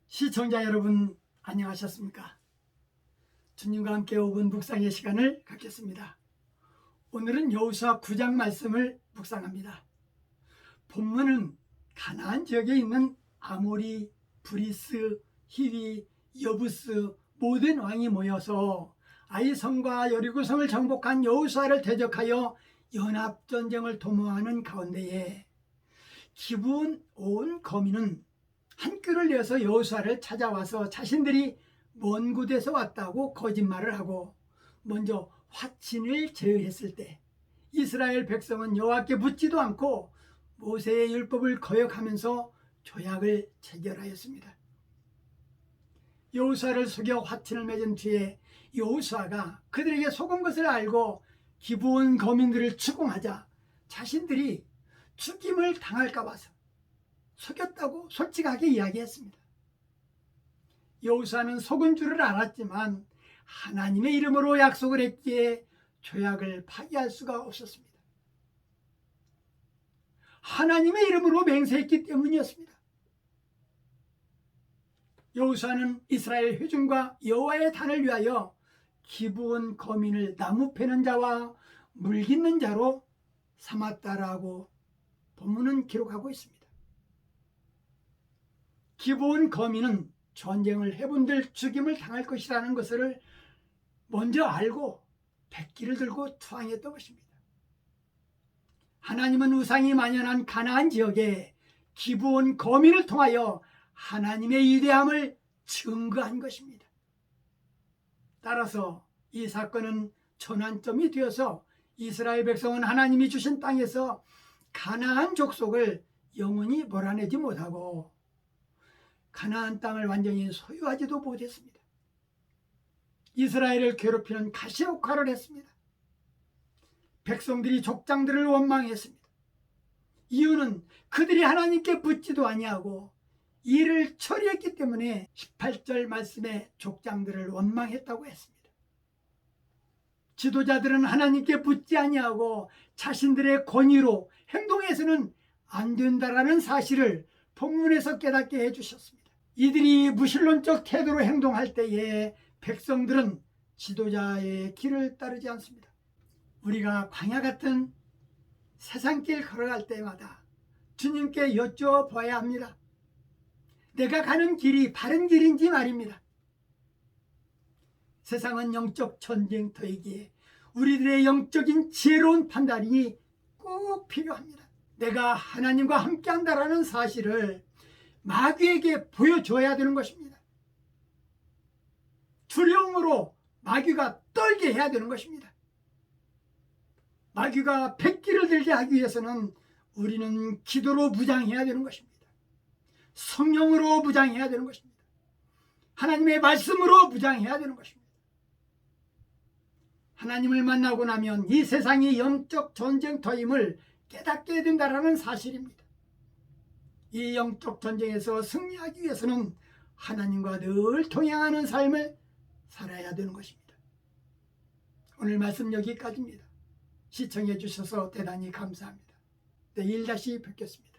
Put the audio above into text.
시청자 여러분, 안녕하셨습니까? 주님과 함께 5분 묵상의 시간을 갖겠습니다. 오늘은 여호수아 9장 말씀을 묵상합니다. 본문은 가나안 지역에 있는 아모리, 브리스, 히위, 여부스 모든 왕이 모여서 아이성과 여리고성을 정복한 여호수아를 대적하여 연합전쟁을 도모하는 가운데에 기브온 온 거민은 한 꾀를 내어서 여호수아를 찾아와서 자신들이 먼 곳에서 왔다고 거짓말을 하고 먼저 화친을 제의했을 때 이스라엘 백성은 여호와께 묻지도 않고 모세의 율법을 거역하면서 조약을 체결하였습니다. 여호수아를 속여 화친을 맺은 뒤에 여호수아가 그들에게 속은 것을 알고 기브온 거민들을 추궁하자 자신들이 죽임을 당할까 봐서 속였다고 솔직하게 이야기했습니다. 여호수아는 속은 줄을 알았지만 하나님의 이름으로 약속을 했기에 조약을 파기할 수가 없었습니다. 하나님의 이름으로 맹세했기 때문이었습니다. 여호수아는 이스라엘 회중과 여호와의 단을 위하여 기브온 거민을 나무 패는 자와 물 깃는 자로 삼았다라고 본문은 기록하고 있습니다. 기브온 거민은 전쟁을 해본들 죽임을 당할 것이라는 것을 먼저 알고 백기를 들고 투항했던 것입니다. 하나님은 우상이 만연한 가나안 지역에 기브온 거민을 통하여 하나님의 위대함을 증거한 것입니다. 따라서 이 사건은 전환점이 되어서 이스라엘 백성은 하나님이 주신 땅에서 가나안 족속을 영원히 몰아내지 못하고 가나안 땅을 완전히 소유하지도 못했습니다. 이스라엘을 괴롭히는 가시옥화를 했습니다. 백성들이 족장들을 원망했습니다. 이유는 그들이 하나님께 묻지도 아니하고 이를 처리했기 때문에 18절 말씀에 족장들을 원망했다고 했습니다. 지도자들은 하나님께 묻지 아니하고 자신들의 권위로 행동해서는 안 된다라는 사실을 본문에서 깨닫게 해주셨습니다. 이들이 무신론적 태도로 행동할 때에 백성들은 지도자의 길을 따르지 않습니다. 우리가 광야 같은 세상길 걸어갈 때마다 주님께 여쭤봐야 합니다. 내가 가는 길이 바른 길인지 말입니다. 세상은 영적 전쟁터이기에 우리들의 영적인 지혜로운 판단이 꼭 필요합니다. 내가 하나님과 함께한다라는 사실을 마귀에게 보여줘야 되는 것입니다. 두려움으로 마귀가 떨게 해야 되는 것입니다. 마귀가 백기를 들게 하기 위해서는 우리는 기도로 무장해야 되는 것입니다. 성령으로 무장해야 되는 것입니다. 하나님의 말씀으로 무장해야 되는 것입니다. 하나님을 만나고 나면 이 세상이 영적 전쟁터임을 깨닫게 된다는 사실입니다. 이 영적 전쟁에서 승리하기 위해서는 하나님과 늘 동행하는 삶을 살아야 되는 것입니다. 오늘 말씀 여기까지입니다. 시청해 주셔서 대단히 감사합니다. 내일 다시 뵙겠습니다.